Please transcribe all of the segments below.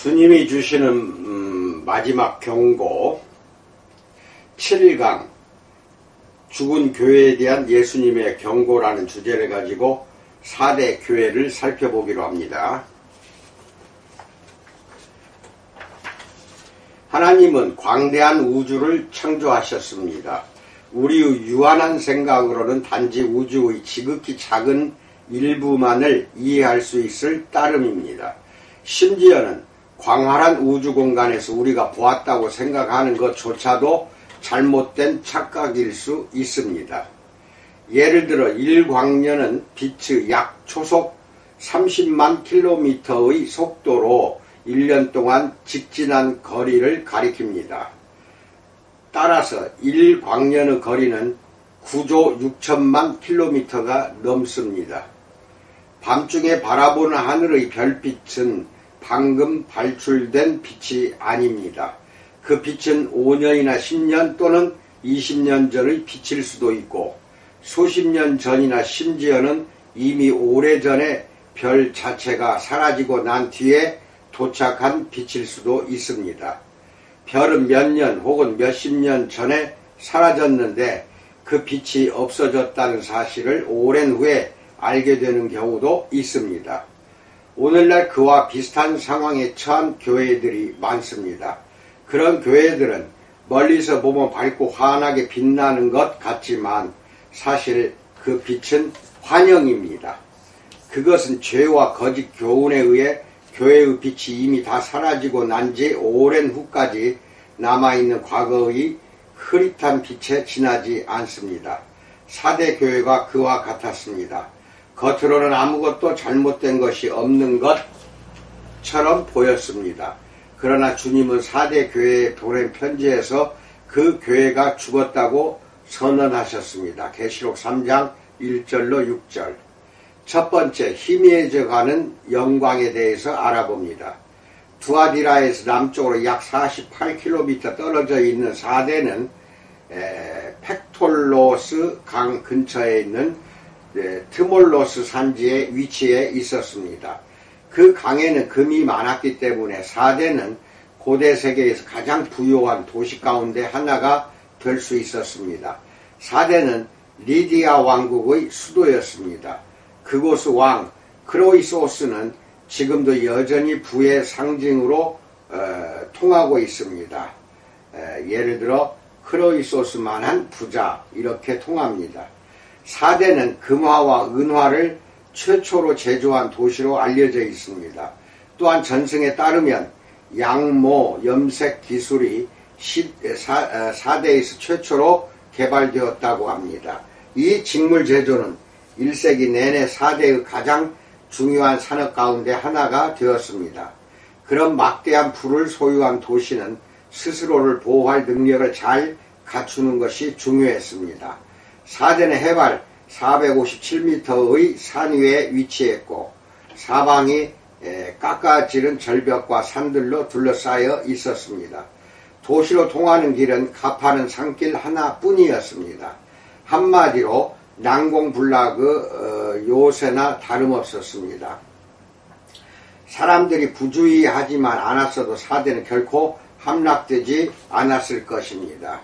주님이 주시는 마지막 경고 7강 죽은 교회에 대한 예수님의 경고라는 주제를 가지고 4대 교회를 살펴보기로 합니다. 하나님은 광대한 우주를 창조하셨습니다. 우리의 유한한 생각으로는 단지 우주의 지극히 작은 일부만을 이해할 수 있을 따름입니다. 심지어는 광활한 우주 공간에서 우리가 보았다고 생각하는 것조차도 잘못된 착각일 수 있습니다. 예를 들어 1광년은 빛의 약 초속 30만 킬로미터의 속도로 1년 동안 직진한 거리를 가리킵니다. 따라서 1광년의 거리는 9조 6천만 킬로미터가 넘습니다. 밤중에 바라보는 하늘의 별빛은 방금 발출된 빛이 아닙니다. 그 빛은 5년이나 10년 또는 20년 전의 빛일 수도 있고 수십 년 전이나 심지어는 이미 오래전에 별 자체가 사라지고 난 뒤에 도착한 빛일 수도 있습니다. 별은 몇 년 혹은 몇십 년 전에 사라졌는데 그 빛이 없어졌다는 사실을 오랜 후에 알게 되는 경우도 있습니다. 오늘날 그와 비슷한 상황에 처한 교회들이 많습니다. 그런 교회들은 멀리서 보면 밝고 환하게 빛나는 것 같지만 사실 그 빛은 환영입니다. 그것은 죄와 거짓 교훈에 의해 교회의 빛이 이미 다 사라지고 난 지 오랜 후까지 남아있는 과거의 흐릿한 빛에 지나지 않습니다. 4대 교회가 그와 같았습니다. 겉으로는 아무것도 잘못된 것이 없는 것처럼 보였습니다. 그러나 주님은 4대 교회에 보낸 편지에서 그 교회가 죽었다고 선언하셨습니다. 계시록 3장 1절로 6절. 첫 번째, 희미해져가는 영광에 대해서 알아봅니다. 두아디라에서 남쪽으로 약 48km 떨어져 있는 4대는 팩톨로스 강 근처에 있는 트몰로스 산지에 위치해 있었습니다. 그 강에는 금이 많았기 때문에 4대는 고대 세계에서 가장 부유한 도시 가운데 하나가 될 수 있었습니다. 4대는 리디아 왕국의 수도였습니다. 그곳의 왕 크로이소스는 지금도 여전히 부의 상징으로 통하고 있습니다. 예를 들어 크로이소스만한 부자 이렇게 통합니다. 4대는 금화와 은화를 최초로 제조한 도시로 알려져 있습니다. 또한 전승에 따르면 양모, 염색 기술이 4대에서 최초로 개발되었다고 합니다. 이 직물 제조는 1세기 내내 4대의 가장 중요한 산업 가운데 하나가 되었습니다. 그런 막대한 부를 소유한 도시는 스스로를 보호할 능력을 잘 갖추는 것이 중요했습니다. 4대는 해발 457m의 산 위에 위치했고 사방이 깎아지른 절벽과 산들로 둘러싸여 있었습니다. 도시로 통하는 길은 가파른 산길 하나뿐이었습니다. 한마디로 난공불락의 요새나 다름없었습니다. 사람들이 부주의하지만 않았어도 4대는 결코 함락되지 않았을 것입니다.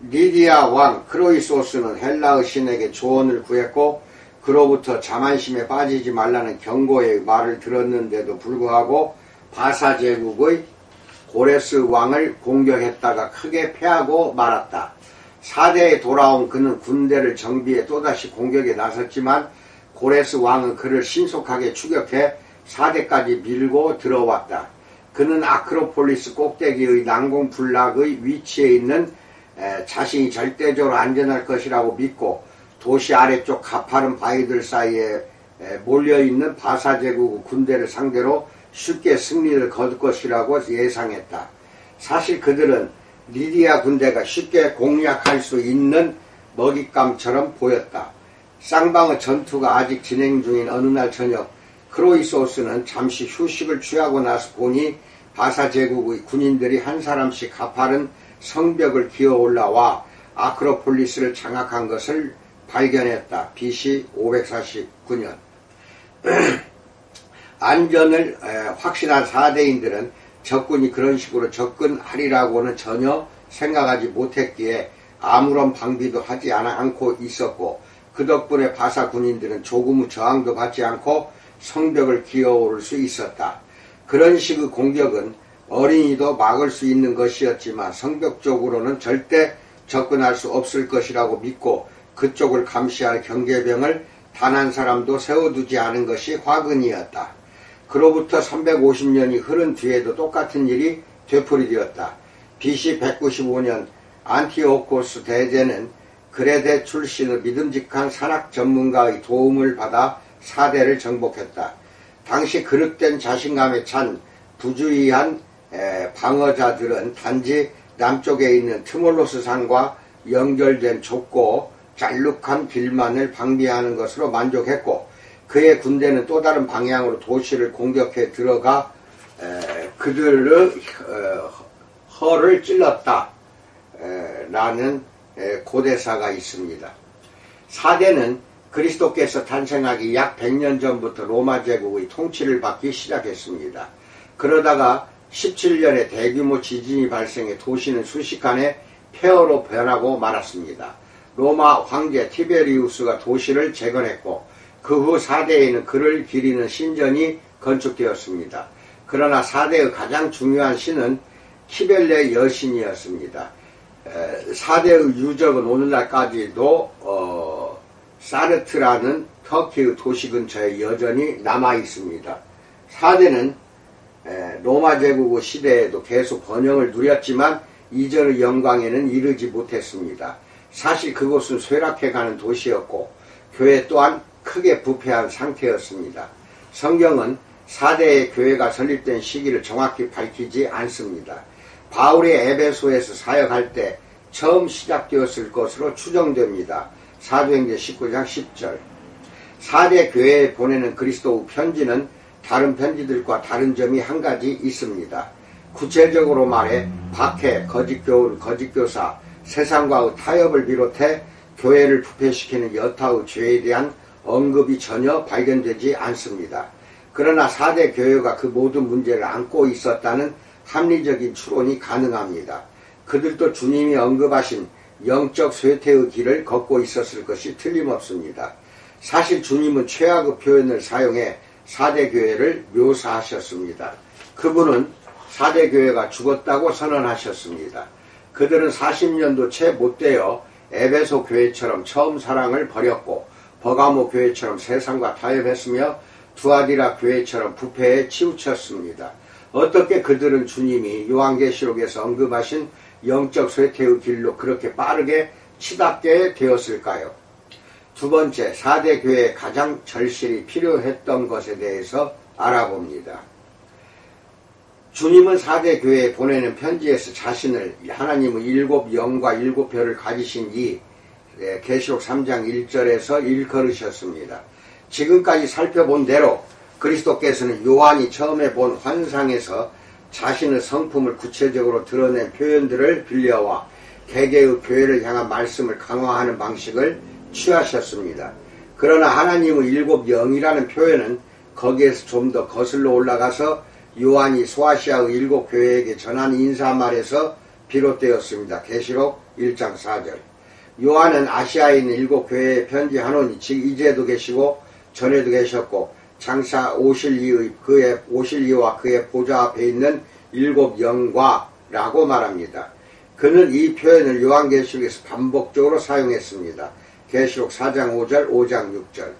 리디아 왕 크로이소스는 헬라의 신에게 조언을 구했고 그로부터 자만심에 빠지지 말라는 경고의 말을 들었는데도 불구하고 바사 제국의 고레스 왕을 공격했다가 크게 패하고 말았다. 4대에 돌아온 그는 군대를 정비해 또다시 공격에 나섰지만 고레스 왕은 그를 신속하게 추격해 4대까지 밀고 들어왔다. 그는 아크로폴리스 꼭대기의 난공불락의 위치에 있는 자신이 절대적으로 안전할 것이라고 믿고 도시 아래쪽 가파른 바위들 사이에 몰려있는 바사 제국 군대를 상대로 쉽게 승리를 거둘 것이라고 예상했다. 사실 그들은 리디아 군대가 쉽게 공략할 수 있는 먹잇감처럼 보였다. 쌍방의 전투가 아직 진행 중인 어느 날 저녁 크로이소스는 잠시 휴식을 취하고 나서 보니 바사 제국의 군인들이 한 사람씩 가파른 성벽을 기어 올라와 아크로폴리스를 장악한 것을 발견했다. BC 549년 안전을 확신한 사대인들은 적군이 그런 식으로 접근하리라고는 전혀 생각하지 못했기에 아무런 방비도 하지 않고 있었고, 그 덕분에 바사 군인들은 조금의 저항도 받지 않고 성벽을 기어오를 수 있었다. 그런 식의 공격은 어린이도 막을 수 있는 것이었지만 성벽 쪽으로는 절대 접근할 수 없을 것이라고 믿고 그쪽을 감시할 경계병을 단 한 사람도 세워두지 않은 것이 화근이었다. 그로부터 350년이 흐른 뒤에도 똑같은 일이 되풀이되었다. BC 195년 안티오코스 대제는 그레데 출신의 믿음직한 산악 전문가의 도움을 받아 사대를 정복했다. 당시 그릇된 자신감에 찬 부주의한 방어자들은 단지 남쪽에 있는 트몰로스 산과 연결된 좁고 짤룩한 길만을 방비하는 것으로 만족했고, 그의 군대는 또 다른 방향으로 도시를 공격해 들어가 그들의 허를 찔렀다 라는 고대사가 있습니다. 사대는 그리스도께서 탄생하기 약 100년 전부터 로마 제국의 통치를 받기 시작했습니다. 그러다가 17년에 대규모 지진이 발생해 도시는 순식간에 폐허로 변하고 말았습니다. 로마 황제 티베리우스가 도시를 재건했고 그 후 사대에는 그를 기리는 신전이 건축되었습니다. 그러나 사대의 가장 중요한 신은 키벨레 여신이었습니다. 사대의 유적은 오늘날까지도 사르트라는 터키의 도시 근처에 여전히 남아 있습니다. 사대는 로마 제국의 시대에도 계속 번영을 누렸지만 이전의 영광에는 이르지 못했습니다. 사실 그곳은 쇠락해가는 도시였고 교회 또한 크게 부패한 상태였습니다. 성경은 사대의 교회가 설립된 시기를 정확히 밝히지 않습니다. 바울이 에베소에서 사역할 때 처음 시작되었을 것으로 추정됩니다. 사도행전 19장 10절. 사대 교회에 보내는 그리스도의 편지는 다른 편지들과 다른 점이 한 가지 있습니다. 구체적으로 말해 박해, 거짓교훈, 거짓교사, 세상과의 타협을 비롯해 교회를 부패시키는 여타의 죄에 대한 언급이 전혀 발견되지 않습니다. 그러나 사대 교회가 그 모든 문제를 안고 있었다는 합리적인 추론이 가능합니다. 그들도 주님이 언급하신 영적 쇠퇴의 길을 걷고 있었을 것이 틀림없습니다. 사실 주님은 최악의 표현을 사용해 사대 교회를 묘사하셨습니다. 그분은 사대 교회가 죽었다고 선언하셨습니다. 그들은 40년도 채 못되어 에베소 교회처럼 처음 사랑을 버렸고 버가모 교회처럼 세상과 타협했으며 두아디라 교회처럼 부패에 치우쳤습니다. 어떻게 그들은 주님이 요한계시록에서 언급하신 영적 쇠퇴의 길로 그렇게 빠르게 치닫게 되었을까요? 두 번째, 사대 교회에 가장 절실히 필요했던 것에 대해서 알아봅니다. 주님은 사대 교회에 보내는 편지에서 자신을 하나님의 7영과 7별을 가지신 이 계시록 3장 1절에서 일컬으셨습니다. 지금까지 살펴본 대로 그리스도께서는 요한이 처음에 본 환상에서 자신의 성품을 구체적으로 드러낸 표현들을 빌려와 개개의 교회를 향한 말씀을 강화하는 방식을 취하셨습니다. 그러나 하나님의 7영이라는 표현은 거기에서 좀 더 거슬러 올라가서 요한이 소아시아의 7교회에게 전한 인사말에서 비롯되었습니다. 계시록 1장 4절. 요한은 아시아에 있는 7교회에 편지하노니 즉 이제도 계시고 전에도 계셨고 장차 오실 이와 그의 보좌 앞에 있는 7영과 라고 말합니다. 그는 이 표현을 요한계시록에서 반복적으로 사용했습니다. 계시록 4장 5절, 5장 6절.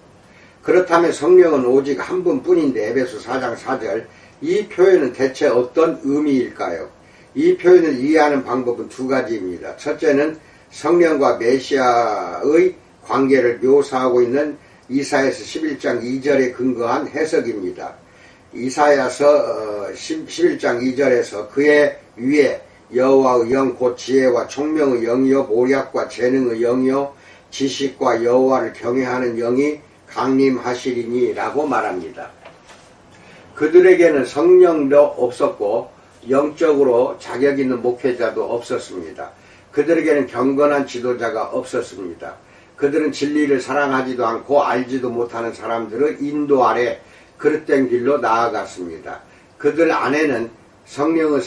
그렇다면 성령은 오직 한 분뿐인데 에베소 4장 4절, 이 표현은 대체 어떤 의미일까요? 이 표현을 이해하는 방법은 두 가지입니다. 첫째는 성령과 메시아의 관계를 묘사하고 있는 이사야서 11장 2절에 근거한 해석입니다. 이사야서 11장 2절에서 그의 위에 여호와의 영 곧 지혜와 총명의 영이요 모략과 재능의 영이요 지식과 여호와를 경외하는 영이 강림하시리니 라고 말합니다. 그들에게는 성령도 없었고 영적으로 자격 있는 목회자도 없었습니다. 그들에게는 경건한 지도자가 없었습니다. 그들은 진리를 사랑하지도 않고 알지도 못하는 사람들의 인도 아래 그릇된 길로 나아갔습니다. 그들 안에는 성령의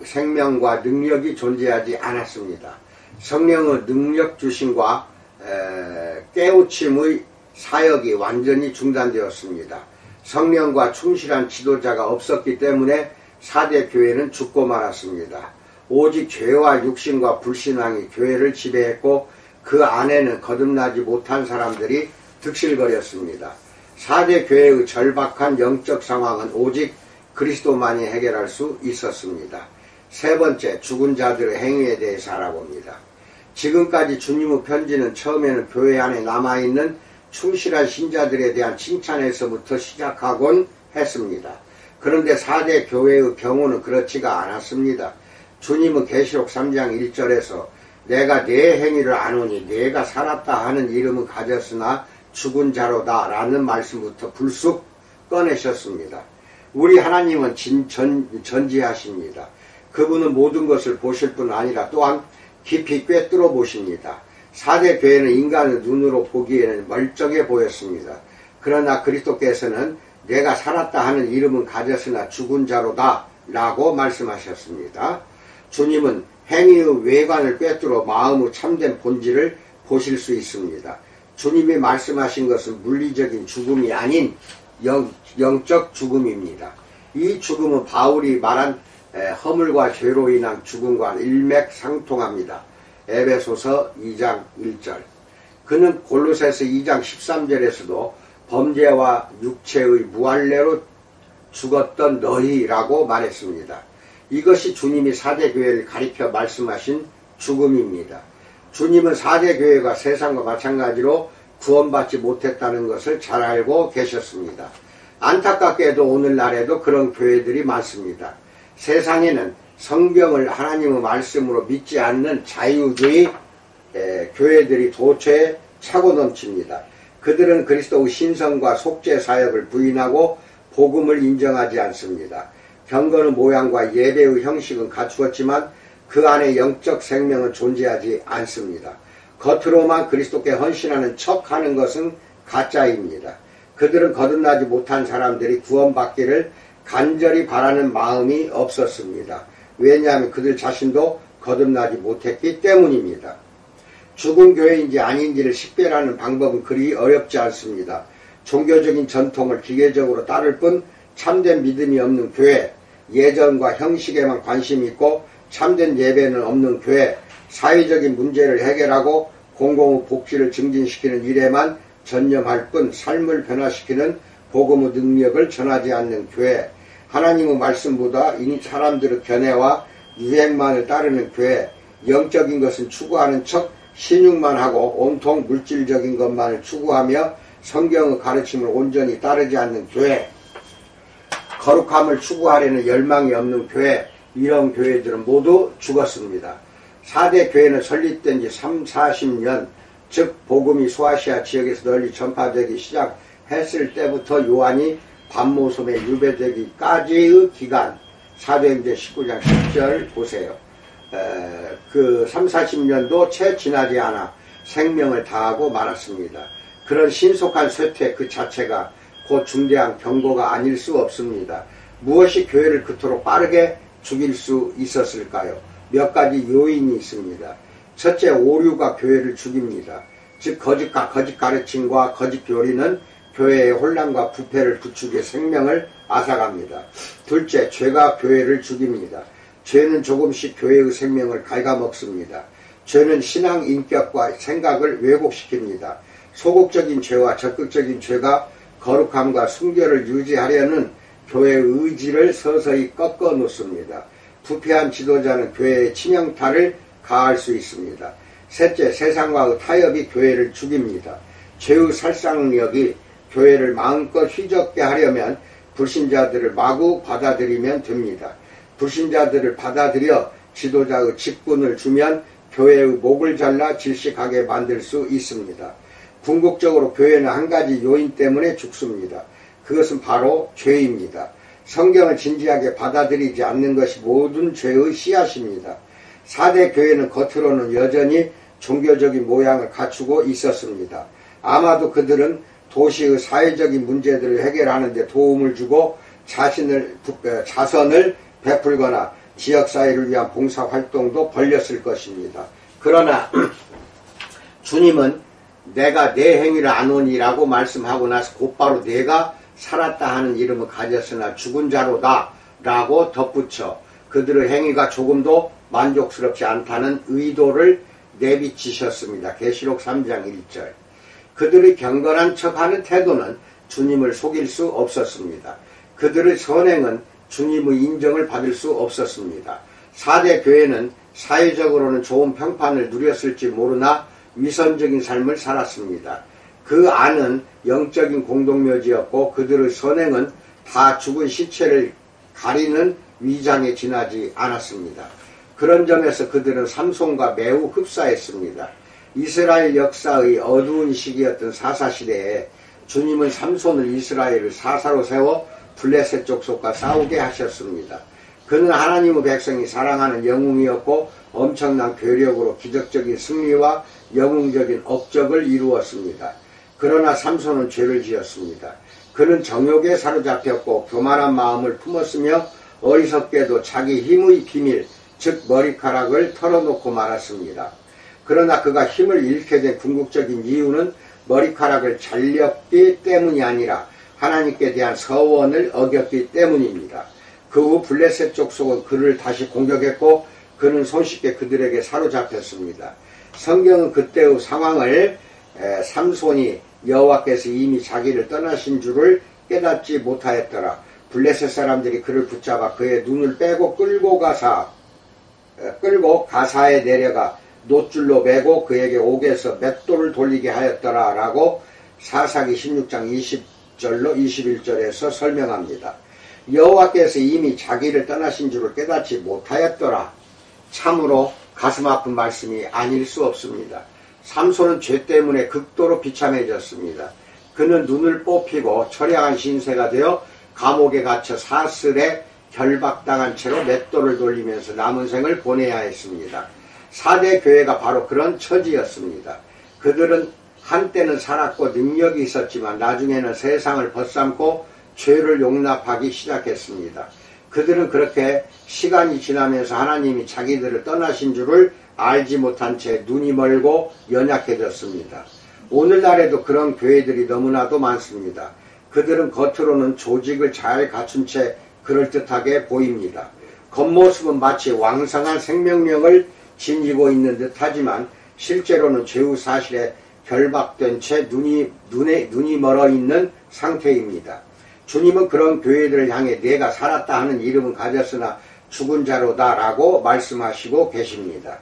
생명과 능력이 존재하지 않았습니다. 성령의 능력 주심과 깨우침의 사역이 완전히 중단되었습니다. 성령과 충실한 지도자가 없었기 때문에 4대 교회는 죽고 말았습니다. 오직 죄와 육신과 불신앙이 교회를 지배했고 그 안에는 거듭나지 못한 사람들이 득실거렸습니다. 4대 교회의 절박한 영적 상황은 오직 그리스도만이 해결할 수 있었습니다. 세 번째, 죽은 자들의 행위에 대해서 알아봅니다. 지금까지 주님의 편지는 처음에는 교회 안에 남아있는 충실한 신자들에 대한 칭찬에서부터 시작하곤 했습니다. 그런데 4대 교회의 경우는 그렇지가 않았습니다. 주님은 계시록 3장 1절에서 내가 네 행위를 아노니 네가 살았다 하는 이름은 가졌으나 죽은 자로다 라는 말씀부터 불쑥 꺼내셨습니다. 우리 하나님은 전지하십니다. 그분은 모든 것을 보실 뿐 아니라 또한 깊이 꿰뚫어 보십니다. 4대 교회는 인간의 눈으로 보기에는 멀쩡해 보였습니다. 그러나 그리스도께서는 내가 살았다 하는 이름은 가졌으나 죽은 자로다 라고 말씀하셨습니다. 주님은 행위의 외관을 꿰뚫어 마음의 참된 본질을 보실 수 있습니다. 주님이 말씀하신 것은 물리적인 죽음이 아닌 영적 죽음입니다. 이 죽음은 바울이 말한 허물과 죄로 인한 죽음과 일맥상통합니다. 에베소서 2장 1절. 그는 골로새서 2장 13절에서도 범죄와 육체의 무할례로 죽었던 너희라고 말했습니다. 이것이 주님이 4대 교회를 가리켜 말씀하신 죽음입니다. 주님은 4대 교회가 세상과 마찬가지로 구원받지 못했다는 것을 잘 알고 계셨습니다. 안타깝게도 오늘날에도 그런 교회들이 많습니다. 세상에는 성경을 하나님의 말씀으로 믿지 않는 자유주의 교회들이 도처에 차고 넘칩니다. 그들은 그리스도의 신성과 속죄 사역을 부인하고 복음을 인정하지 않습니다. 경건의 모양과 예배의 형식은 갖추었지만 그 안에 영적 생명은 존재하지 않습니다. 겉으로만 그리스도께 헌신하는 척하는 것은 가짜입니다. 그들은 거듭나지 못한 사람들이 구원받기를 간절히 바라는 마음이 없었습니다. 왜냐하면 그들 자신도 거듭나지 못했기 때문입니다. 죽은 교회인지 아닌지를 식별하는 방법은 그리 어렵지 않습니다. 종교적인 전통을 기계적으로 따를 뿐 참된 믿음이 없는 교회, 예전과 형식에만 관심이 있고 참된 예배는 없는 교회, 사회적인 문제를 해결하고 공공의 복지를 증진시키는 일에만 전념할 뿐 삶을 변화시키는 복음의 능력을 전하지 않는 교회, 하나님의 말씀보다 사람들의 견해와 유행만을 따르는 교회, 영적인 것은 추구하는 척 신용만 하고 온통 물질적인 것만을 추구하며 성경의 가르침을 온전히 따르지 않는 교회, 거룩함을 추구하려는 열망이 없는 교회, 이런 교회들은 모두 죽었습니다. 4대 교회는 설립된 지 40년, 즉 복음이 소아시아 지역에서 널리 전파되기 시작했을 때부터 요한이 밤모섬에 유배되기까지의 기간, 사도행전 19장 10절 보세요. 그 30-40년도 채 지나지 않아 생명을 다하고 말았습니다. 그런 신속한 쇠퇴 그 자체가 곧 중대한 경고가 아닐 수 없습니다. 무엇이 교회를 그토록 빠르게 죽일 수 있었을까요? 몇 가지 요인이 있습니다. 첫째, 오류가 교회를 죽입니다. 즉 거짓 가르침과 거짓 교리는 교회의 혼란과 부패를 부추겨 생명을 앗아갑니다. 둘째, 죄가 교회를 죽입니다. 죄는 조금씩 교회의 생명을 갉아먹습니다. 죄는 신앙 인격과 생각을 왜곡시킵니다. 소극적인 죄와 적극적인 죄가 거룩함과 순결을 유지하려는 교회의 의지를 서서히 꺾어 놓습니다. 부패한 지도자는 교회의 치명타를 가할 수 있습니다. 셋째, 세상과의 타협이 교회를 죽입니다. 죄의 살상력이 교회를 마음껏 휘젓게 하려면 불신자들을 마구 받아들이면 됩니다. 불신자들을 받아들여 지도자의 직분을 주면 교회의 목을 잘라 질식하게 만들 수 있습니다. 궁극적으로 교회는 한 가지 요인 때문에 죽습니다. 그것은 바로 죄입니다. 성경을 진지하게 받아들이지 않는 것이 모든 죄의 씨앗입니다. 4대 교회는 겉으로는 여전히 종교적인 모양을 갖추고 있었습니다. 아마도 그들은 도시의 사회적인 문제들을 해결하는 데 도움을 주고 자선을 베풀거나 지역사회를 위한 봉사활동도 벌렸을 것입니다. 그러나 주님은 내가 내 행위를 안오니라고 말씀하고 나서 곧바로 내가 살았다 하는 이름을 가졌으나 죽은 자로다 라고 덧붙여 그들의 행위가 조금도 만족스럽지 않다는 의도를 내비치셨습니다. 계시록 3장 1절. 그들의 경건한 척하는 태도는 주님을 속일 수 없었습니다. 그들의 선행은 주님의 인정을 받을 수 없었습니다. 4대 교회는 사회적으로는 좋은 평판을 누렸을지 모르나 위선적인 삶을 살았습니다. 그 안은 영적인 공동묘지였고 그들의 선행은 다 죽은 시체를 가리는 위장에 지나지 않았습니다. 그런 점에서 그들은 삼손과 매우 흡사했습니다. 이스라엘 역사의 어두운 시기였던 사사시대에 주님은 삼손을 이스라엘을 사사로 세워 블레셋 족속과 싸우게 하셨습니다. 그는 하나님의 백성이 사랑하는 영웅이었고 엄청난 괴력으로 기적적인 승리와 영웅적인 업적을 이루었습니다. 그러나 삼손은 죄를 지었습니다. 그는 정욕에 사로잡혔고 교만한 마음을 품었으며 어리석게도 자기 힘의 비밀, 즉 머리카락을 털어놓고 말았습니다. 그러나 그가 힘을 잃게 된 궁극적인 이유는 머리카락을 잘렸기 때문이 아니라 하나님께 대한 서원을 어겼기 때문입니다. 그 후 블레셋 족속은 그를 다시 공격했고 그는 손쉽게 그들에게 사로잡혔습니다. 성경은 그때의 상황을 삼손이 여호와께서 이미 자기를 떠나신 줄을 깨닫지 못하였더라. 블레셋 사람들이 그를 붙잡아 그의 눈을 빼고 끌고 가사에 내려가 놋줄로 매고 그에게 옥에서 맷돌을 돌리게 하였더라 라고 사사기 16장 20절로 21절에서 설명합니다. 여호와께서 이미 자기를 떠나신 줄을 깨닫지 못하였더라. 참으로 가슴 아픈 말씀이 아닐 수 없습니다. 삼손은 죄 때문에 극도로 비참해졌습니다. 그는 눈을 뽑히고 처량한 신세가 되어 감옥에 갇혀 사슬에 결박당한 채로 맷돌을 돌리면서 남은 생을 보내야 했습니다. 4대 교회가 바로 그런 처지였습니다. 그들은 한때는 살았고 능력이 있었지만 나중에는 세상을 벗삼고 죄를 용납하기 시작했습니다. 그들은 그렇게 시간이 지나면서 하나님이 자기들을 떠나신 줄을 알지 못한 채 눈이 멀고 연약해졌습니다. 오늘날에도 그런 교회들이 너무나도 많습니다. 그들은 겉으로는 조직을 잘 갖춘 채 그럴듯하게 보입니다. 겉모습은 마치 왕성한 생명력을 지니고 있는 듯 하지만 실제로는 죄의 사실에 결박된 채 눈이 멀어 있는 상태입니다. 주님은 그런 교회들을 향해 내가 살았다 하는 이름은 가졌으나 죽은 자로다 라고 말씀하시고 계십니다.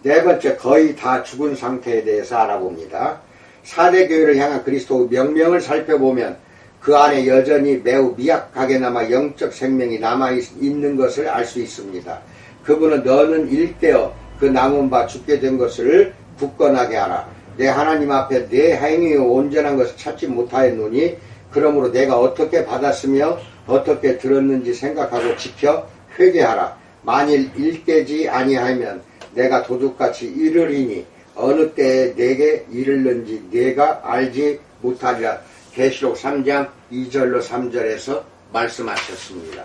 네 번째, 거의 다 죽은 상태에 대해서 알아봅니다. 4대 교회를 향한 그리스도의 명령을 살펴보면 그 안에 여전히 매우 미약하게나마 영적 생명이 남아있는 것을 알 수 있습니다. 그분은 너는 일깨어 그 남은 바 죽게 된 것을 굳건하게 하라. 내 하나님 앞에 내 행위의 온전한 것을 찾지 못하였노니 그러므로 내가 어떻게 받았으며 어떻게 들었는지 생각하고 지켜 회개하라. 만일 일깨지 아니하면 내가 도둑같이 이르리니 어느 때에 내게 이르는지 내가 알지 못하리라. 계시록 3장 2절로 3절에서 말씀하셨습니다.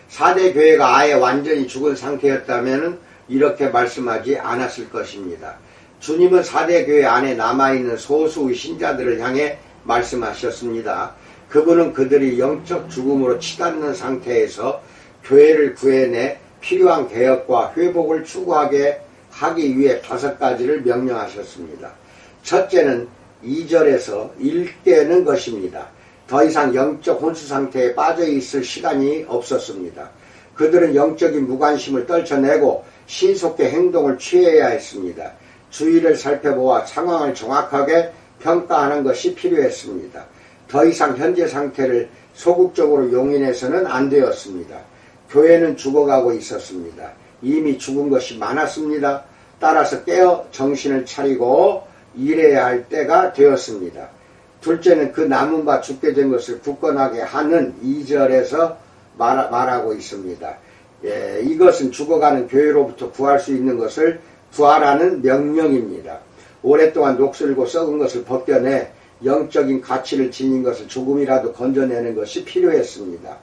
4대 교회가 아예 완전히 죽은 상태였다면 이렇게 말씀하지 않았을 것입니다. 주님은 4대 교회 안에 남아있는 소수의 신자들을 향해 말씀하셨습니다. 그분은 그들이 영적 죽음으로 치닫는 상태에서 교회를 구해내 필요한 개혁과 회복을 추구하게 하기 위해 5가지를 명령하셨습니다. 첫째는 2절에서 일깨는 것입니다. 더 이상 영적 혼수 상태에 빠져 있을 시간이 없었습니다. 그들은 영적인 무관심을 떨쳐내고 신속히 행동을 취해야 했습니다. 주위를 살펴보아 상황을 정확하게 평가하는 것이 필요했습니다. 더 이상 현재 상태를 소극적으로 용인해서는 안 되었습니다. 교회는 죽어가고 있었습니다. 이미 죽은 것이 많았습니다. 따라서 깨어 정신을 차리고 일해야 할 때가 되었습니다. 둘째는 그 남은 바 죽게 된 것을 굳건하게 하는 2절에서 말하고 있습니다. 이것은 죽어가는 교회로부터 구할 수 있는 것을 구하라는 명령입니다. 오랫동안 녹슬고 썩은 것을 벗겨내 영적인 가치를 지닌 것을 조금이라도 건져내는 것이 필요했습니다.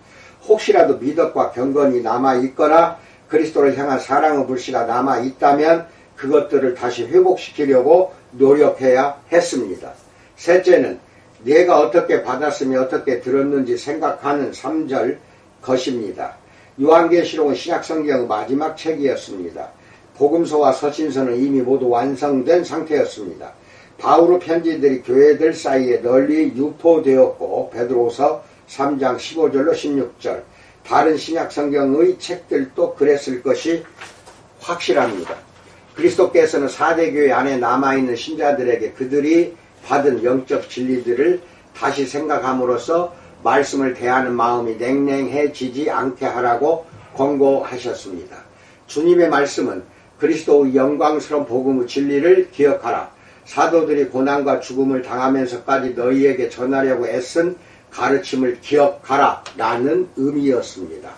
혹시라도 미덕과 경건이 남아있거나 그리스도를 향한 사랑의 불씨가 남아있다면 그것들을 다시 회복시키려고 노력해야 했습니다. 셋째는 내가 어떻게 받았으며 어떻게 들었는지 생각하는 3절 것입니다. 요한계시록은 신약성경의 마지막 책이었습니다. 복음서와 서신서는 이미 모두 완성된 상태였습니다. 바울의 편지들이 교회들 사이에 널리 유포되었고 베드로서 3장 15절로 16절 다른 신약성경의 책들도 그랬을 것이 확실합니다. 그리스도께서는 4대 교회 안에 남아있는 신자들에게 그들이 받은 영적 진리들을 다시 생각함으로써 말씀을 대하는 마음이 냉랭해지지 않게 하라고 권고하셨습니다. 주님의 말씀은 그리스도의 영광스러운 복음의 진리를 기억하라. 사도들이 고난과 죽음을 당하면서까지 너희에게 전하려고 애쓴 가르침을 기억하라 라는 의미였습니다.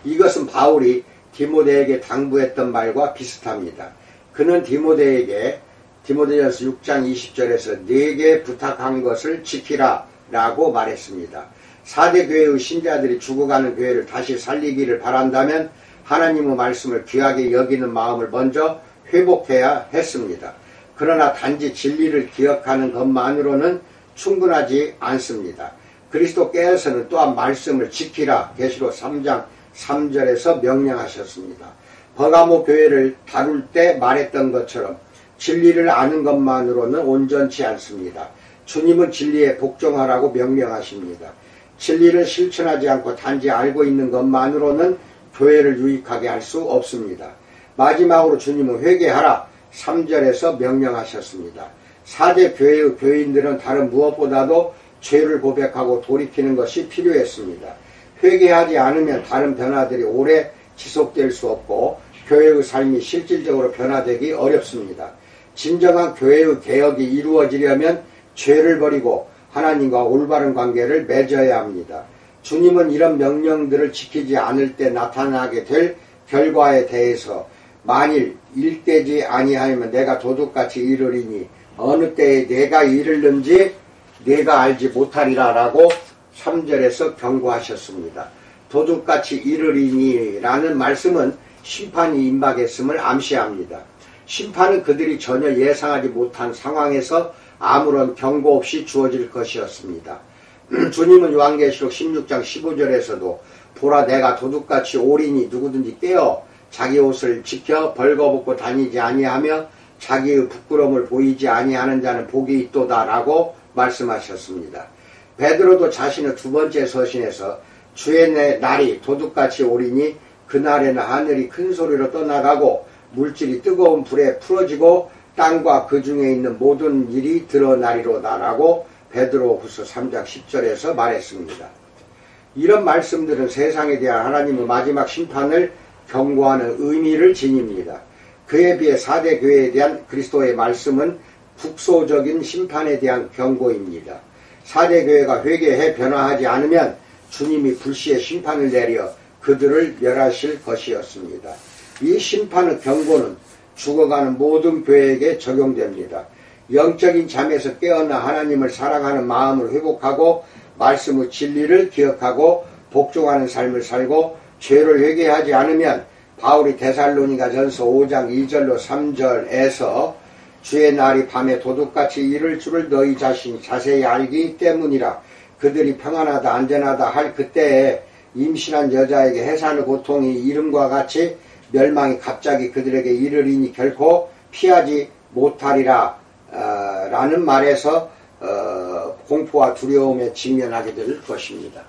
이것은 바울이 디모데에게 당부했던 말과 비슷합니다. 그는 디모데에게 디모데전서 6장 20절에서 네게 부탁한 것을 지키라 라고 말했습니다. 4대 교회의 신자들이 죽어가는 교회를 다시 살리기를 바란다면 하나님의 말씀을 귀하게 여기는 마음을 먼저 회복해야 했습니다. 그러나 단지 진리를 기억하는 것만으로는 충분하지 않습니다. 그리스도께서는 또한 말씀을 지키라 계시록 3장 3절에서 명령하셨습니다. 버가모 교회를 다룰 때 말했던 것처럼 진리를 아는 것만으로는 온전치 않습니다. 주님은 진리에 복종하라고 명령하십니다. 진리를 실천하지 않고 단지 알고 있는 것만으로는 교회를 유익하게 할 수 없습니다. 마지막으로 주님은 회개하라 3절에서 명령하셨습니다. 4대 교회의 교인들은 다른 무엇보다도 죄를 고백하고 돌이키는 것이 필요했습니다. 회개하지 않으면 다른 변화들이 오래 지속될 수 없고 교회의 삶이 실질적으로 변화되기 어렵습니다. 진정한 교회의 개혁이 이루어지려면 죄를 버리고 하나님과 올바른 관계를 맺어야 합니다. 주님은 이런 명령들을 지키지 않을 때 나타나게 될 결과에 대해서 만일 일되지 아니하면 내가 도둑같이 이르리니 어느 때에 내가 이르는지 내가 알지 못하리라 라고 3절에서 경고하셨습니다. 도둑같이 이르리니 라는 말씀은 심판이 임박했음을 암시합니다. 심판은 그들이 전혀 예상하지 못한 상황에서 아무런 경고 없이 주어질 것이었습니다. 주님은 요한계시록 16장 15절에서도 보라 내가 도둑같이 오리니 누구든지 깨어 자기 옷을 지켜 벌거벗고 다니지 아니하며 자기의 부끄러움을 보이지 아니하는 자는 복이 있도다 라고 말씀하셨습니다. 베드로도 자신의 두 번째 서신에서 주의 날이 도둑같이 오리니 그날에는 하늘이 큰 소리로 떠나가고 물질이 뜨거운 불에 풀어지고 땅과 그 중에 있는 모든 일이 드러나리로다 라고 베드로후서 3장 10절에서 말했습니다. 이런 말씀들은 세상에 대한 하나님의 마지막 심판을 경고하는 의미를 지닙니다. 그에 비해 4대 교회에 대한 그리스도의 말씀은 국소적인 심판에 대한 경고입니다. 4대 교회가 회개해 변화하지 않으면 주님이 불시의 심판을 내려 그들을 멸하실 것이었습니다. 이 심판의 경고는 죽어가는 모든 교회에게 적용됩니다. 영적인 잠에서 깨어나 하나님을 사랑하는 마음을 회복하고 말씀의 진리를 기억하고 복종하는 삶을 살고 죄를 회개하지 않으면 바울이 데살로니가 전서 5장 2절로 3절에서 주의 날이 밤에 도둑같이 이를 줄을 너희 자신이 자세히 알기 때문이라. 그들이 평안하다 안전하다 할 그때에 임신한 여자에게 해산의 고통이 이름과 같이 멸망이 갑자기 그들에게 이르리니 결코 피하지 못하리라 라는 말에서 공포와 두려움에 직면하게 될 것입니다.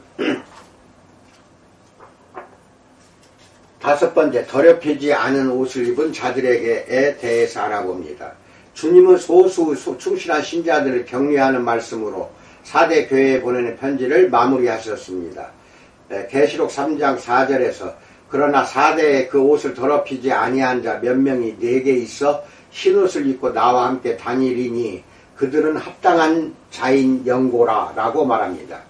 다섯 번째, 더럽히지 않은 옷을 입은 자들에게에 대해서 알아봅니다. 주님은 소수 충실한 신자들을 격려하는 말씀으로 4대 교회에 보내는 편지를 마무리하셨습니다. 계시록 3장 4절에서 그러나 4대에 그 옷을 더럽히지 아니한 자 몇 명이 내게 있어 흰옷을 입고 나와 함께 다니리니 그들은 합당한 자인 영고라 라고 말합니다.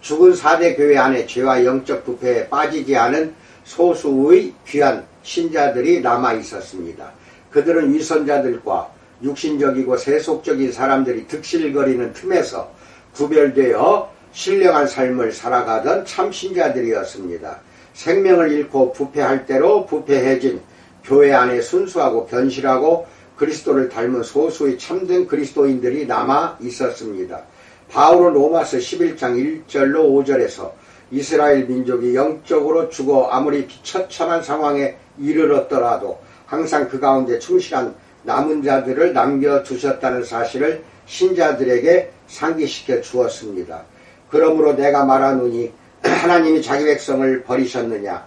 죽은 4대 교회 안에 죄와 영적 부패에 빠지지 않은 소수의 귀한 신자들이 남아 있었습니다. 그들은 위선자들과 육신적이고 세속적인 사람들이 득실거리는 틈에서 구별되어 신령한 삶을 살아가던 참신자들이었습니다. 생명을 잃고 부패할 대로 부패해진 교회 안에 순수하고 견실하고 그리스도를 닮은 소수의 참된 그리스도인들이 남아 있었습니다. 바울은 로마서 11장 1절로 5절에서 이스라엘 민족이 영적으로 죽어 아무리 비처참한 상황에 이르렀더라도 항상 그 가운데 충실한 남은 자들을 남겨두셨다는 사실을 신자들에게 상기시켜 주었습니다. 그러므로 내가 말하노니 하나님이 자기 백성을 버리셨느냐?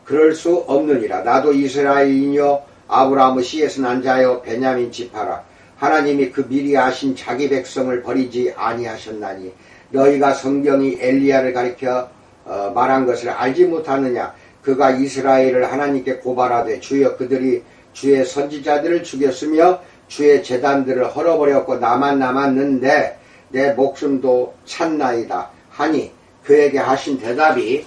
그럴 수 없느니라. 나도 이스라엘이요 아브라함의 씨에서 난 자여 베냐민 지파라. 하나님이 그 미리 아신 자기 백성을 버리지 아니하셨나니 너희가 성경이 엘리야를 가리켜 말한 것을 알지 못하느냐? 그가 이스라엘을 하나님께 고발하되 주여 그들이 주의 선지자들을 죽였으며 주의 제단들을 헐어버렸고 나만 남았는데 내 목숨도 찼나이다 하니 그에게 하신 대답이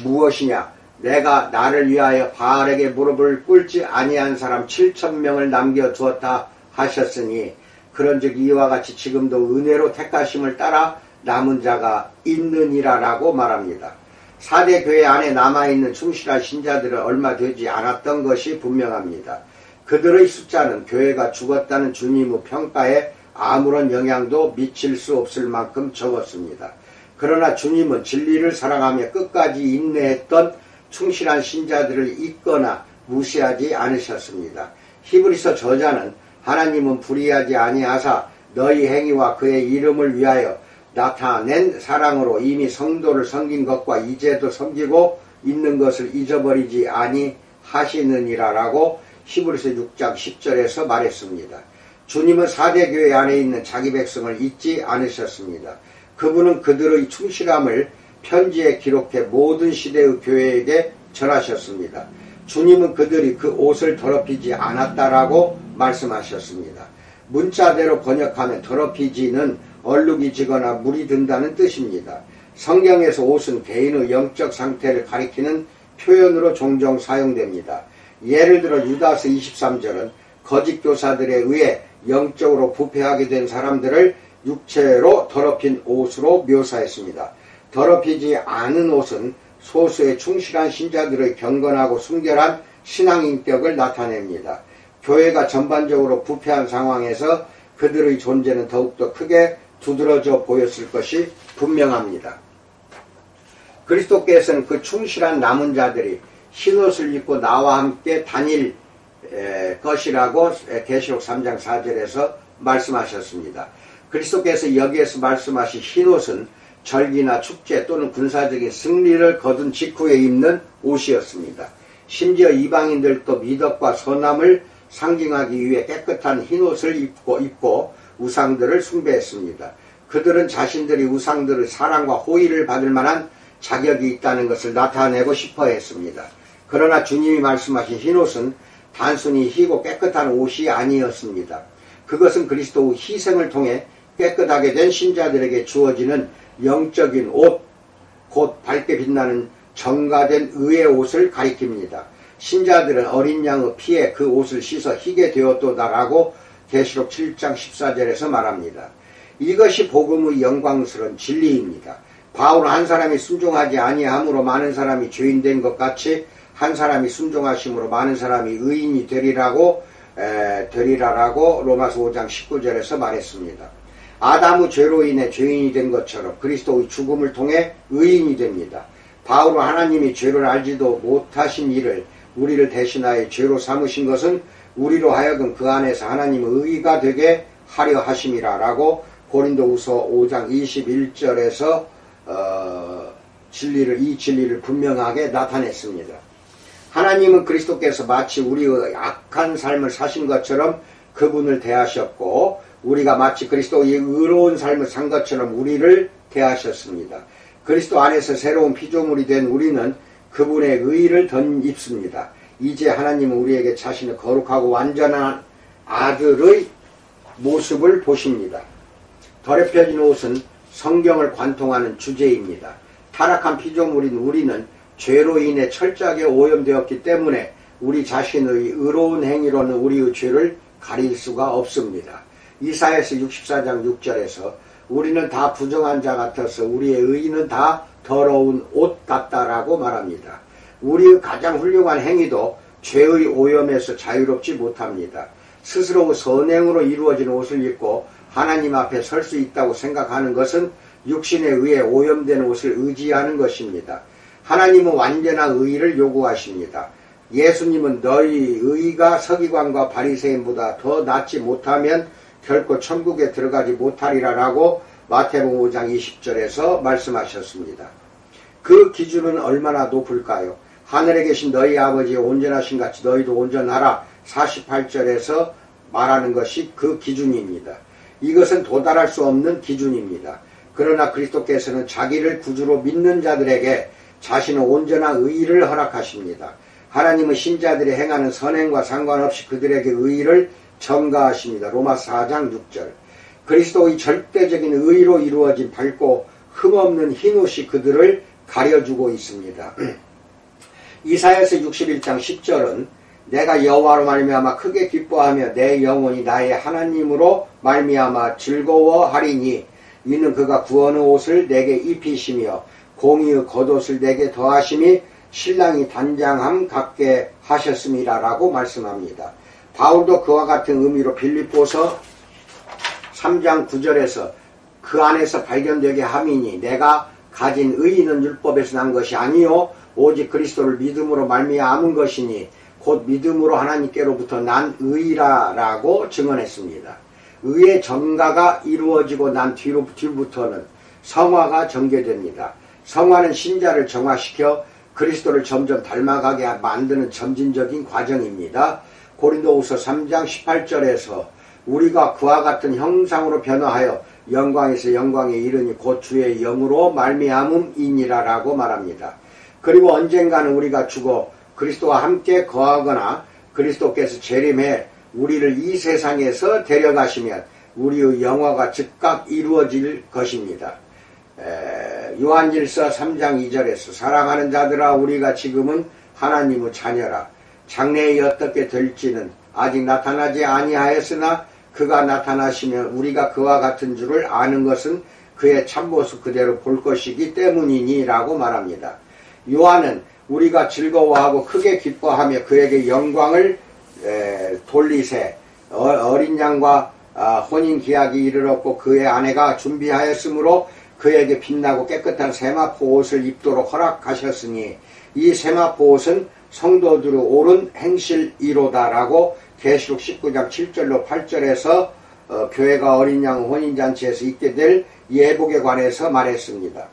무엇이냐? 내가 나를 위하여 바알에게 무릎을 꿇지 아니한 사람 7,000명을 남겨두었다 하셨으니 그런즉 이와 같이 지금도 은혜로 택하심을 따라 남은 자가 있느니라 라고 말합니다. 4대 교회 안에 남아있는 충실한 신자들은 얼마 되지 않았던 것이 분명합니다. 그들의 숫자는 교회가 죽었다는 주님의 평가에 아무런 영향도 미칠 수 없을 만큼 적었습니다. 그러나 주님은 진리를 사랑하며 끝까지 인내했던 충실한 신자들을 잊거나 무시하지 않으셨습니다. 히브리서 저자는 하나님은 불의하지 아니하사 너희 행위와 그의 이름을 위하여 나타낸 사랑으로 이미 성도를 섬긴 것과 이제도 섬기고 있는 것을 잊어버리지 아니하시느니라 라고 히브리서 6장 10절에서 말했습니다. 주님은 4대 교회 안에 있는 자기 백성을 잊지 않으셨습니다. 그분은 그들의 충실함을 편지에 기록해 모든 시대의 교회에게 전하셨습니다. 주님은 그들이 그 옷을 더럽히지 않았다라고 말씀하셨습니다. 문자대로 번역하면 더럽히지는 얼룩이 지거나 물이 든다는 뜻입니다. 성경에서 옷은 개인의 영적 상태를 가리키는 표현으로 종종 사용됩니다. 예를 들어 유다서 23절은 거짓 교사들에 의해 영적으로 부패하게 된 사람들을 육체로 더럽힌 옷으로 묘사했습니다. 더럽히지 않은 옷은 소수의 충실한 신자들의 경건하고 순결한 신앙인격을 나타냅니다. 교회가 전반적으로 부패한 상황에서 그들의 존재는 더욱더 크게 두드러져 보였을 것이 분명합니다. 그리스도께서는 그 충실한 남은 자들이 흰옷을 입고 나와 함께 다닐 것이라고 계시록 3장 4절에서 말씀하셨습니다. 그리스도께서 여기에서 말씀하신 흰옷은 절기나 축제 또는 군사적인 승리를 거둔 직후에 입는 옷이었습니다. 심지어 이방인들도 미덕과 선함을 상징하기 위해 깨끗한 흰옷을 입고 우상들을 숭배했습니다. 그들은 자신들이 우상들의 사랑과 호의를 받을 만한 자격이 있다는 것을 나타내고 싶어 했습니다. 그러나 주님이 말씀하신 흰옷은 단순히 희고 깨끗한 옷이 아니었습니다. 그것은 그리스도의 희생을 통해 깨끗하게 된 신자들에게 주어지는 영적인 옷, 곧 밝게 빛나는 정가된 의의 옷을 가리킵니다. 신자들은 어린 양의 피에 그 옷을 씻어 희게 되었도다라고 계시록 7장 14절에서 말합니다. 이것이 복음의 영광스러운 진리입니다. 바울은 한 사람이 순종하지 아니함으로 많은 사람이 죄인된 것 같이 한 사람이 순종하심으로 많은 사람이 의인이 되리라라고 로마서 5장 19절에서 말했습니다. 아담의 죄로 인해 죄인이 된 것처럼 그리스도의 죽음을 통해 의인이 됩니다. 바울은 하나님이 죄를 알지도 못하신 이를 우리를 대신하여 죄로 삼으신 것은 우리로 하여금 그 안에서 하나님의 의가 되게 하려 하심이라 라고 고린도후서 5장 21절에서 이 진리를 분명하게 나타냈습니다. 하나님은 그리스도께서 마치 우리의 악한 삶을 사신 것처럼 그분을 대하셨고 우리가 마치 그리스도의 의로운 삶을 산 것처럼 우리를 대하셨습니다. 그리스도 안에서 새로운 피조물이 된 우리는 그분의 의를 덧입습니다. 이제 하나님은 우리에게 자신의 거룩하고 완전한 아들의 모습을 보십니다. 더럽혀진 옷은 성경을 관통하는 주제입니다. 타락한 피조물인 우리는 죄로 인해 철저하게 오염되었기 때문에 우리 자신의 의로운 행위로는 우리의 죄를 가릴 수가 없습니다. 이사야서 64장 6절에서 우리는 다 부정한 자 같아서 우리의 의의는 다 더러운 옷 같다라고 말합니다. 우리의 가장 훌륭한 행위도 죄의 오염에서 자유롭지 못합니다. 스스로 선행으로 이루어진 옷을 입고 하나님 앞에 설 수 있다고 생각하는 것은 육신에 의해 오염된 옷을 의지하는 것입니다. 하나님은 완전한 의의를 요구하십니다. 예수님은 너희 의의가 서기관과 바리새인보다 더 낫지 못하면 결코 천국에 들어가지 못하리라 라고 마태복음 5장 20절에서 말씀하셨습니다. 그 기준은 얼마나 높을까요? 하늘에 계신 너희 아버지의 온전하신 같이 너희도 온전하라 48절에서 말하는 것이 그 기준입니다. 이것은 도달할 수 없는 기준입니다. 그러나 그리스도께서는 자기를 구주로 믿는 자들에게 자신의 온전한 의의를 허락하십니다. 하나님은 신자들이 행하는 선행과 상관없이 그들에게 의의를 전가하십니다. 로마서 4장 6절. 그리스도의 절대적인 의의로 이루어진 밝고 흠없는 흰옷이 그들을 가려주고 있습니다. 이사야서 61장 10절은 내가 여호와로 말미암아 크게 기뻐하며 내 영혼이 나의 하나님으로 말미암아 즐거워하리니 이는 그가 구원의 옷을 내게 입히시며 공의의 겉옷을 내게 더하심이 신랑이 단장함 같게 하셨음이라 라고 말씀합니다. 바울도 그와 같은 의미로 빌립보서 3장 9절에서 그 안에서 발견되게 함이니 내가 가진 의의는 율법에서 난 것이 아니요 오직 그리스도를 믿음으로 말미암은 것이니 곧 믿음으로 하나님께로부터 난 의라 라고 증언했습니다. 의의 전가가 이루어지고 난 뒤부터는 성화가 전개됩니다. 성화는 신자를 정화시켜 그리스도를 점점 닮아가게 만드는 점진적인 과정입니다. 고린도후서 3장 18절에서 우리가 그와 같은 형상으로 변화하여 영광에서 영광에 이르니 곧 주의 영으로 말미암음이니라 라고 말합니다. 그리고 언젠가는 우리가 죽어 그리스도와 함께 거하거나 그리스도께서 재림해 우리를 이 세상에서 데려가시면 우리의 영화가 즉각 이루어질 것입니다. 요한일서 3장 2절에서 사랑하는 자들아 우리가 지금은 하나님의 자녀라. 장래에 어떻게 될지는 아직 나타나지 아니하였으나 그가 나타나시면 우리가 그와 같은 줄을 아는 것은 그의 참모습 그대로 볼 것이기 때문이니 라고 말합니다. 요한은 우리가 즐거워하고 크게 기뻐하며 그에게 영광을 돌리세 어린 양과 혼인 기약이 이르렀고 그의 아내가 준비하였으므로 그에게 빛나고 깨끗한 세마포 옷을 입도록 허락하셨으니 이 세마포 옷은 성도들의 옳은 행실이로다라고 계시록 19장 7절로 8절에서 교회가 어린 양 혼인잔치에서 입게 될 예복에 관해서 말했습니다.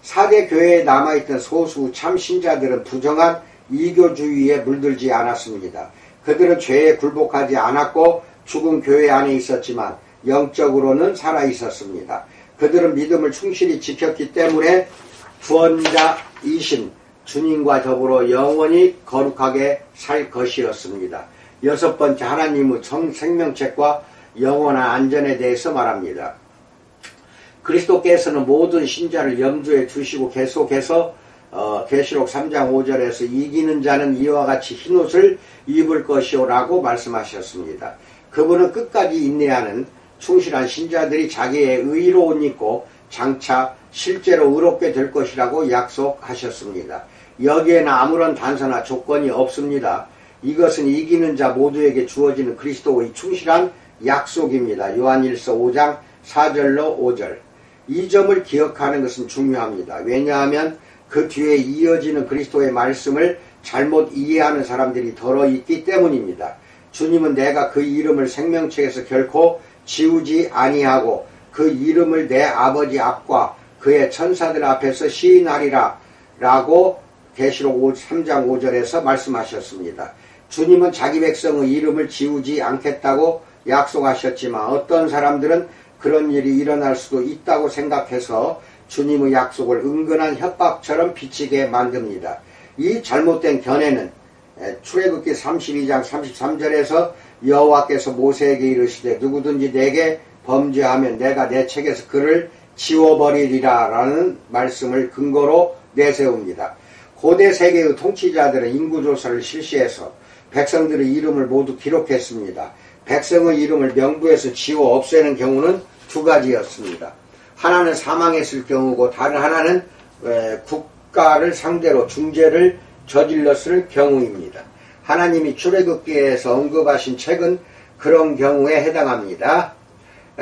4대 교회에 남아있던 소수 참신자들은 부정한 이교주의에 물들지 않았습니다. 그들은 죄에 굴복하지 않았고 죽은 교회 안에 있었지만 영적으로는 살아있었습니다. 그들은 믿음을 충실히 지켰기 때문에 구원자이신 주님과 더불어 영원히 거룩하게 살 것이었습니다. 6번째, 하나님의 생명책과 영원한 안전에 대해서 말합니다. 그리스도께서는 모든 신자를 염두에 두시고 계속해서 계시록 3장 5절에서 이기는 자는 이와 같이 흰옷을 입을 것이오 라고 말씀하셨습니다. 그분은 끝까지 인내하는 충실한 신자들이 자기의 의로 옷 입고 장차 실제로 의롭게 될 것이라고 약속하셨습니다. 여기에는 아무런 단서나 조건이 없습니다. 이것은 이기는 자 모두에게 주어지는 그리스도의 충실한 약속입니다. 요한일서 5장 4절로 5절. 이 점을 기억하는 것은 중요합니다. 왜냐하면 그 뒤에 이어지는 그리스도의 말씀을 잘못 이해하는 사람들이 더러 있기 때문입니다. 주님은 내가 그 이름을 생명책에서 결코 지우지 아니하고 그 이름을 내 아버지 앞과 그의 천사들 앞에서 시인하리라 라고 계시록 3장 5절에서 말씀하셨습니다. 주님은 자기 백성의 이름을 지우지 않겠다고 약속하셨지만 어떤 사람들은 그런 일이 일어날 수도 있다고 생각해서 주님의 약속을 은근한 협박처럼 비치게 만듭니다. 이 잘못된 견해는 출애굽기 32장 33절에서 여호와께서 모세에게 이르시되 누구든지 내게 범죄하면 내가 내 책에서 그를 지워버리리라 라는 말씀을 근거로 내세웁니다. 고대 세계의 통치자들은 인구조사를 실시해서 백성들의 이름을 모두 기록했습니다. 백성의 이름을 명부에서 지워 없애는 경우는 두 가지였습니다. 하나는 사망했을 경우고 다른 하나는 국가를 상대로 중죄를 저질렀을 경우입니다. 하나님이 출애굽기에서 언급하신 책은 그런 경우에 해당합니다.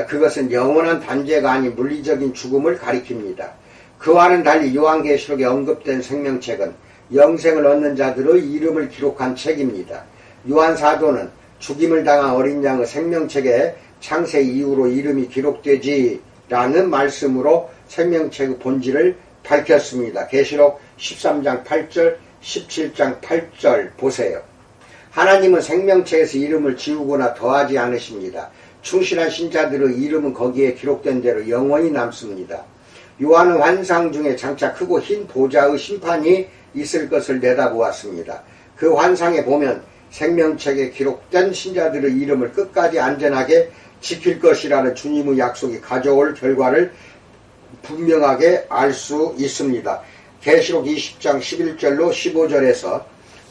그것은 영원한 단죄가 아닌 물리적인 죽음을 가리킵니다. 그와는 달리 요한계시록에 언급된 생명책은 영생을 얻는 자들의 이름을 기록한 책입니다. 요한사도는 죽임을 당한 어린 양의 생명책에 창세 이후로 이름이 기록되지라는 말씀으로 생명책의 본질을 밝혔습니다. 계시록 13장 8절, 17장 8절 보세요. 하나님은 생명책에서 이름을 지우거나 더하지 않으십니다. 충실한 신자들의 이름은 거기에 기록된 대로 영원히 남습니다. 요한은 환상 중에 장차 크고 흰 보좌의 심판이 있을 것을 내다보았습니다. 그 환상에 보면 생명책에 기록된 신자들의 이름을 끝까지 안전하게 지킬 것이라는 주님의 약속이 가져올 결과를 분명하게 알 수 있습니다. 계시록 20장 11절로 15절에서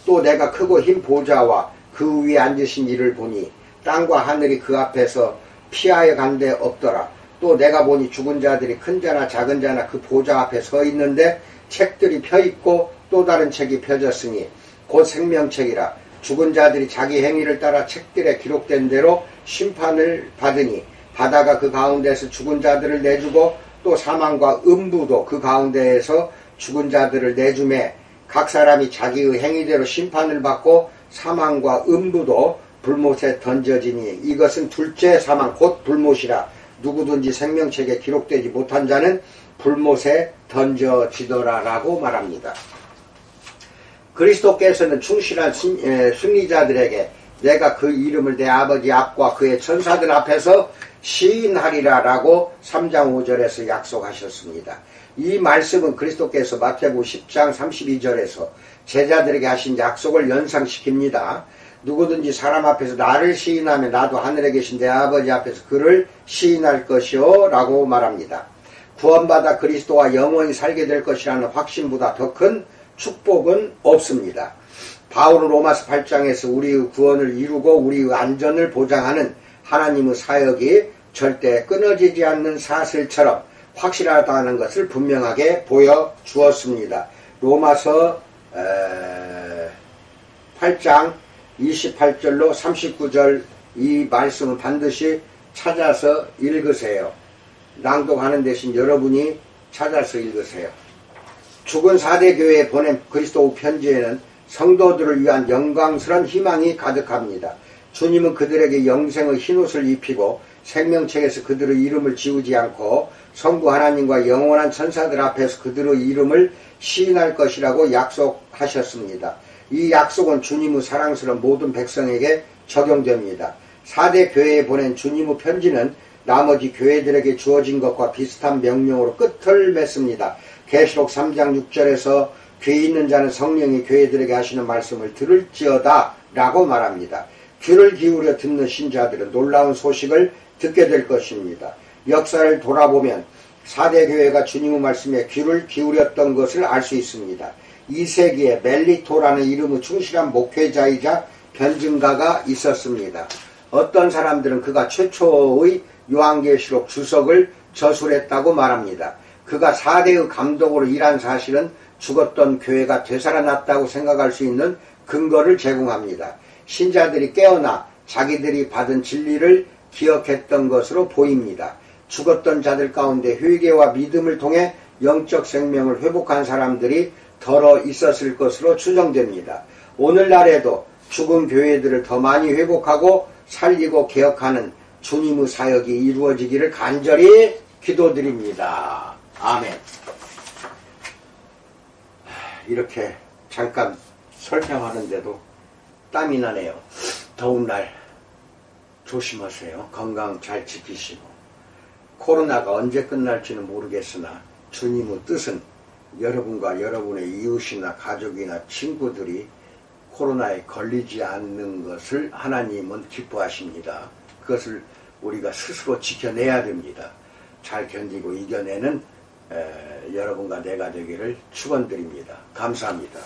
또 내가 크고 흰 보좌와 그 위에 앉으신 이를 보니 땅과 하늘이 그 앞에서 피하여 간 데 없더라. 또 내가 보니 죽은 자들이 큰 자나 작은 자나 그 보좌 앞에 서 있는데 책들이 펴있고 또 다른 책이 펴졌으니 곧 생명책이라. 죽은 자들이 자기 행위를 따라 책들에 기록된 대로 심판을 받으니 바다가 그 가운데에서 죽은 자들을 내주고 또 사망과 음부도 그 가운데에서 죽은 자들을 내주매 각 사람이 자기의 행위대로 심판을 받고 사망과 음부도 불못에 던져지니 이것은 둘째 사망 곧 불못이라. 누구든지 생명책에 기록되지 못한 자는 불못에 던져지더라 라고 말합니다. 그리스도께서는 충실한 승리자들에게 내가 그 이름을 내 아버지 앞과 그의 천사들 앞에서 시인하리라 라고 3장 5절에서 약속하셨습니다. 이 말씀은 그리스도께서 마태복음 10장 32절에서 제자들에게 하신 약속을 연상시킵니다. 누구든지 사람 앞에서 나를 시인하면 나도 하늘에 계신 내 아버지 앞에서 그를 시인할 것이요 라고 말합니다. 구원받아 그리스도와 영원히 살게 될 것이라는 확신보다 더 큰 축복은 없습니다. 바울은 로마서 8장에서 우리의 구원을 이루고 우리의 안전을 보장하는 하나님의 사역이 절대 끊어지지 않는 사슬처럼 확실하다는 것을 분명하게 보여주었습니다. 로마서 8장 28절로 39절 이 말씀을 반드시 찾아서 읽으세요. 낭독하는 대신 여러분이 찾아서 읽으세요. 죽은 4대 교회에 보낸 그리스도 편지에는 성도들을 위한 영광스러운 희망이 가득합니다. 주님은 그들에게 영생의 흰옷을 입히고 생명책에서 그들의 이름을 지우지 않고 성부 하나님과 영원한 천사들 앞에서 그들의 이름을 시인할 것이라고 약속하셨습니다. 이 약속은 주님의 사랑스러운 모든 백성에게 적용됩니다. 4대 교회에 보낸 주님의 편지는 나머지 교회들에게 주어진 것과 비슷한 명령으로 끝을 맺습니다. 계시록 3장 6절에서 귀 있는 자는 성령이 교회들에게 하시는 말씀을 들을지어다 라고 말합니다. 귀를 기울여 듣는 신자들은 놀라운 소식을 듣게 될 것입니다. 역사를 돌아보면 4대 교회가 주님의 말씀에 귀를 기울였던 것을 알 수 있습니다. 2세기에 멜리토라는 이름의 충실한 목회자이자 변증가가 있었습니다. 어떤 사람들은 그가 최초의 요한계시록 주석을 저술했다고 말합니다. 그가 4대의 감독으로 일한 사실은 죽었던 교회가 되살아났다고 생각할 수 있는 근거를 제공합니다. 신자들이 깨어나 자기들이 받은 진리를 기억했던 것으로 보입니다. 죽었던 자들 가운데 회개와 믿음을 통해 영적 생명을 회복한 사람들이 덜어 있었을 것으로 추정됩니다. 오늘날에도 죽은 교회들을 더 많이 회복하고 살리고 개혁하는 주님의 사역이 이루어지기를 간절히 기도드립니다. 아멘. 이렇게 잠깐 설명하는데도 땀이 나네요. 더운 날 조심하세요. 건강 잘 지키시고 코로나가 언제 끝날지는 모르겠으나 주님의 뜻은 여러분과 여러분의 이웃이나 가족이나 친구들이 코로나에 걸리지 않는 것을 하나님은 기뻐하십니다. 그것을 우리가 스스로 지켜내야 됩니다. 잘 견디고 이겨내는 여러분과 내가 되기를 축원드립니다. 감사합니다.